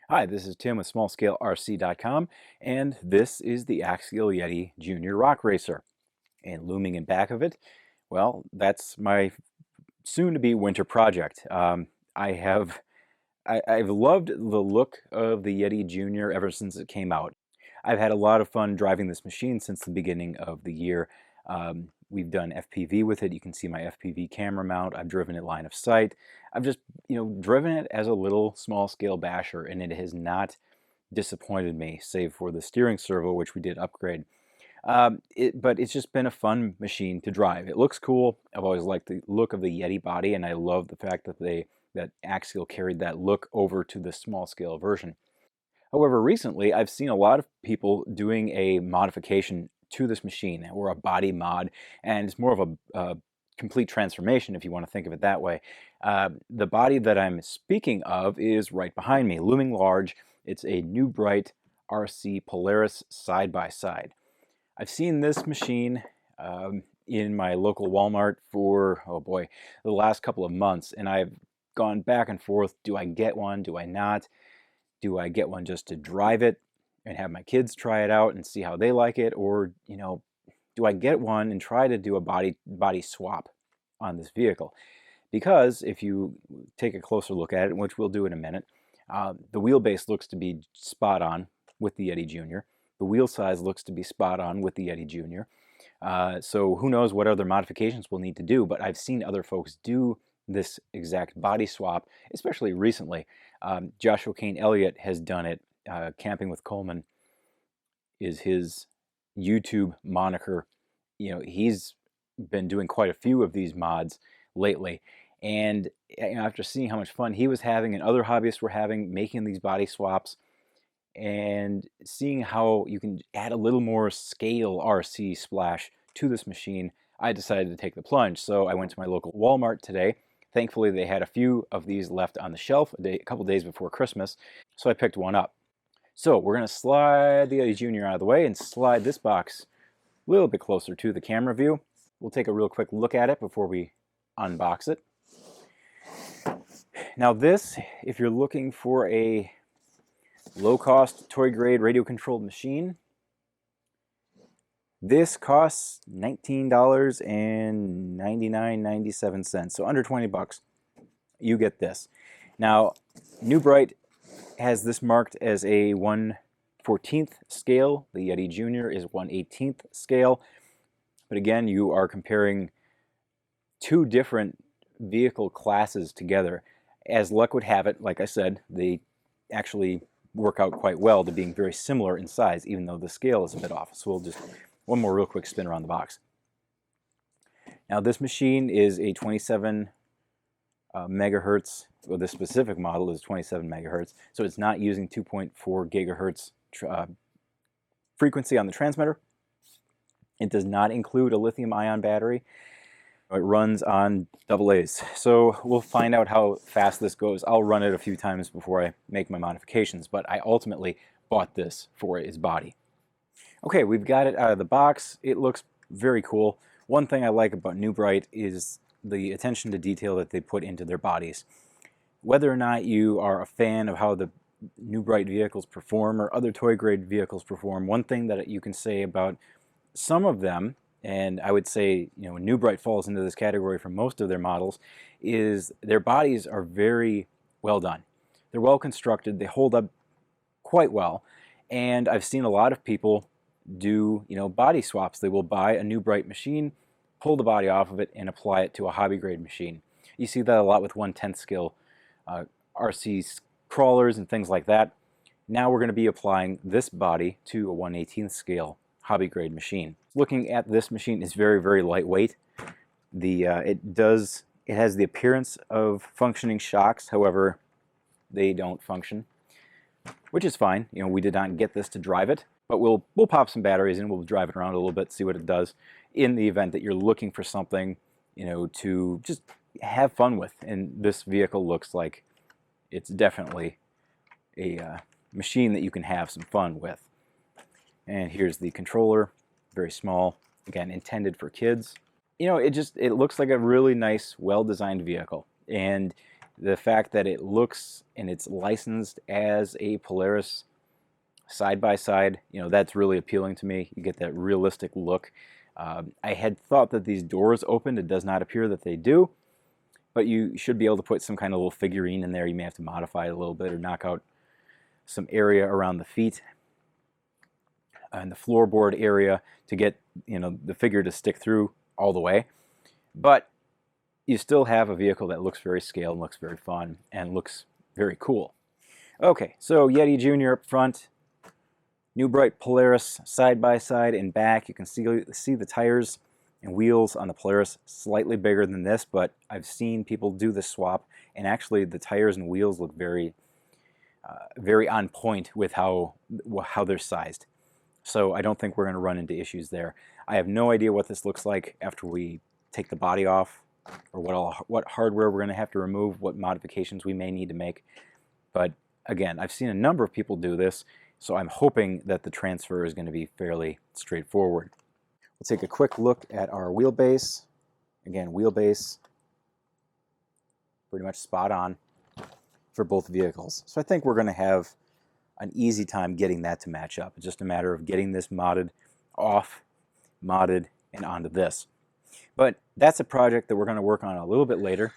Hi, this is Tim with SmallScaleRC.com, and this is the Axial Yeti Junior Rock Racer. And looming in back of it, well, that's my soon-to-be winter project. I've loved the look of the Yeti Junior ever since it came out. I've had a lot of fun driving this machine since the beginning of the year. We've done FPV with it. You can see my FPV camera mount. I've driven it line of sight. I've just, driven it as a little small scale basher, and it has not disappointed me, save for the steering servo, which we did upgrade. But it's just been a fun machine to drive. It looks cool. I've always liked the look of the Yeti body, and I love the fact that Axial carried that look over to the small scale version. However, recently I've seen a lot of people doing a modification to this machine, or a body mod, and it's more of a complete transformation if you want to think of it that way. The body that I'm speaking of is right behind me, looming large. It's a new Bright RC Polaris side-by-side. I've seen this machine in my local Walmart for, oh boy, the last couple of months, and I've gone back and forth. Do I get one? Do I not? Do I get one just to drive it and have my kids try it out and see how they like it? Or, do I get one and try to do a body swap on this vehicle? Because if you take a closer look at it, which we'll do in a minute, the wheelbase looks to be spot on with the Yeti Junior. The wheel size looks to be spot on with the Yeti Junior. So who knows what other modifications we'll need to do, but I've seen other folks do this exact body swap, especially recently. Joshua Kane Elliott has done it. Camping with Coleman is his YouTube moniker. He's been doing quite a few of these mods lately, and after seeing how much fun he was having and other hobbyists were having making these body swaps, and seeing how you can add a little more scale RC splash to this machine, I decided to take the plunge. So I went to my local Walmart today. Thankfully, they had a few of these left on the shelf a couple days before Christmas, so I picked one up. So we're going to slide the Yeti Junior out of the way and slide this box a little bit closer to the camera view. We'll take a real quick look at it before we unbox it. Now this, if you're looking for a low-cost, toy-grade, radio-controlled machine, this costs $19.97, so under 20 bucks. You get this. Now, New Bright has this marked as a 1/14th scale. The Yeti Junior is 1/18th scale. But again, you are comparing two different vehicle classes together. As luck would have it, like I said, they actually work out quite well to being very similar in size, even though the scale is a bit off. So we'll just one more real quick spin around the box. Now this machine is a 27 megahertz. Well, this specific model is 27 megahertz, so it's not using 2.4 gigahertz frequency on the transmitter. It does not include a lithium-ion battery. It runs on AA's. So we'll find out how fast this goes. I'll run it a few times before I make my modifications, but I ultimately bought this for its body. Okay, we've got it out of the box. It looks very cool. One thing I like about New Bright is the attention to detail that they put into their bodies. Whether or not you are a fan of how the New Bright vehicles perform or other toy-grade vehicles perform, one thing that you can say about some of them, and I would say, New Bright falls into this category for most of their models, is their bodies are very well done. They're well constructed, they hold up quite well, and I've seen a lot of people do, body swaps. They will buy a New Bright machine, pull the body off of it, and apply it to a hobby grade machine. You see that a lot with 1/10 scale RC crawlers and things like that. Now we're going to be applying this body to a 1/18 scale hobby grade machine. Looking at this machine, is very, very lightweight. It has the appearance of functioning shocks, however, they don't function, which is fine. We did not get this to drive it, but we'll pop some batteries in, we'll drive it around a little bit, see what it does in the event that you're looking for something, to just have fun with. And this vehicle looks like it's definitely a machine that you can have some fun with. And here's the controller, very small, again, intended for kids. It looks like a really nice, well-designed vehicle. And The fact that it looks and it's licensed as a Polaris side by side, you know, that's really appealing to me. You get that realistic look. I had thought that these doors opened. It does not appear that they do, but you should be able to put some kind of little figurine in there. You may have to modify it a little bit or knock out some area around the feet and the floorboard area to get, you know, the figure to stick through all the way. But you still have a vehicle that looks very scaled and looks very fun and looks very cool. Okay, so Yeti Junior up front, new Bright Polaris side by side and back. You can see the tires and wheels on the Polaris slightly bigger than this, but I've seen people do the swap, and actually the tires and wheels look very on point with how they're sized. So I don't think we're going to run into issues there. I have no idea what this looks like after we take the body off, or what hardware we're going to have to remove, what modifications we may need to make. But again, I've seen a number of people do this, so I'm hoping that the transfer is going to be fairly straightforward. We'll take a quick look at our wheelbase. Again, wheelbase pretty much spot on for both vehicles. So I think we're going to have an easy time getting that to match up. It's just a matter of getting this modded off, modded, and onto this. But that's a project that we're going to work on a little bit later.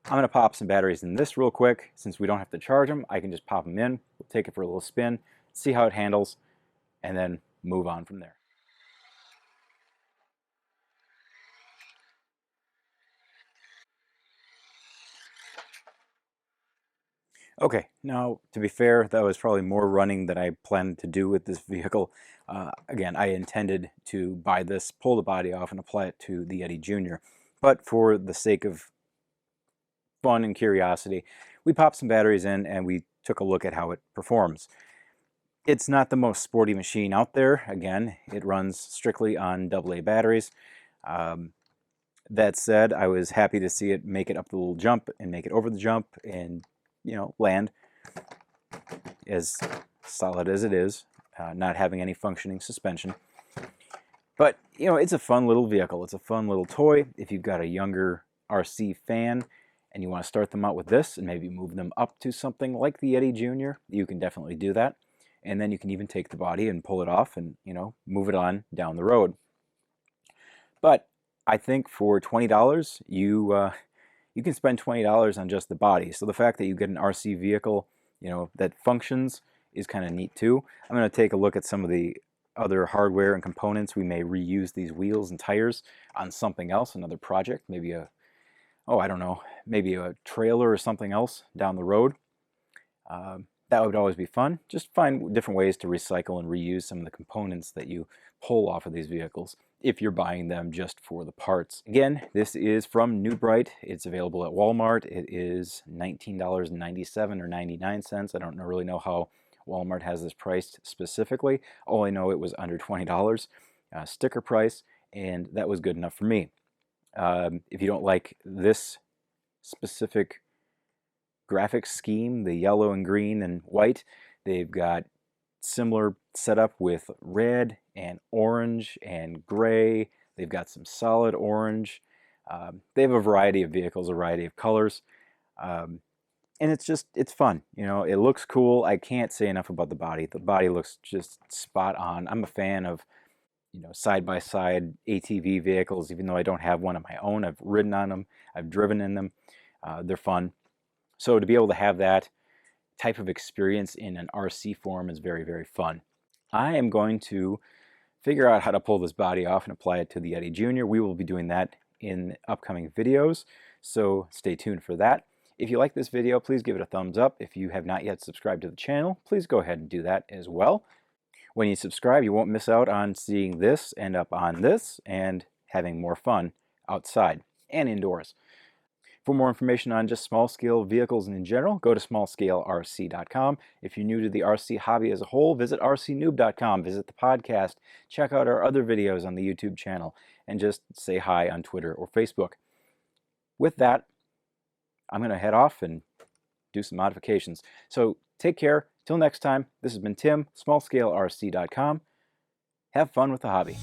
I'm going to pop some batteries in this real quick. Since we don't have to charge them, I can just pop them in. We'll take it for a little spin, see how it handles, and then move on from there. Okay, now to be fair, that was probably more running than I planned to do with this vehicle. Again, I intended to buy this, pull the body off, and apply it to the Yeti Junior. But for the sake of fun and curiosity, we popped some batteries in and we took a look at how it performs. It's not the most sporty machine out there. Again, it runs strictly on AA batteries. That said, I was happy to see it make it up the little jump and make it over the jump and, you know, land as solid as it is, not having any functioning suspension. But, you know, it's a fun little vehicle. It's a fun little toy. If you've got a younger RC fan and you want to start them out with this and maybe move them up to something like the Yeti Junior, you can definitely do that. And then you can even take the body and pull it off and, you know, move it on down the road. But I think for $20, you can spend $20 on just the body. So the fact that you get an RC vehicle, you know, that functions is kind of neat too. I'm going to take a look at some of the other hardware and components. We may reuse these wheels and tires on something else, another project, maybe I don't know, maybe a trailer or something else down the road. That would always be fun. Just find different ways to recycle and reuse some of the components that you pull off of these vehicles if you're buying them just for the parts. Again, this is from New Bright. It's available at Walmart. It is $19.97 or 99 cents. I don't really know how Walmart has this priced specifically. All I know, it was under $20 sticker price, and that was good enough for me. If you don't like this specific graphics scheme, the yellow and green and white, they've got similar setup with red and orange and gray. They've got some solid orange. They have a variety of vehicles, a variety of colors. And it's fun. You know, it looks cool. I can't say enough about the body. The body looks just spot on. I'm a fan of, you know, side-by-side ATV vehicles, even though I don't have one of my own. I've ridden on them. I've driven in them. They're fun. So to be able to have that type of experience in an RC form is very, very fun. I am going to figure out how to pull this body off and apply it to the Yeti Junior. We will be doing that in upcoming videos, so stay tuned for that. If you like this video, please give it a thumbs up. If you have not yet subscribed to the channel, please go ahead and do that as well. When you subscribe, you won't miss out on seeing this end up on this and having more fun outside and indoors. For more information on just small-scale vehicles and in general, go to smallscalerc.com. If you're new to the RC hobby as a whole, visit rcnoob.com, visit the podcast, check out our other videos on the YouTube channel, and just say hi on Twitter or Facebook. With that, I'm going to head off and do some modifications. So take care. Till next time, this has been Tim, smallscalerc.com. Have fun with the hobby.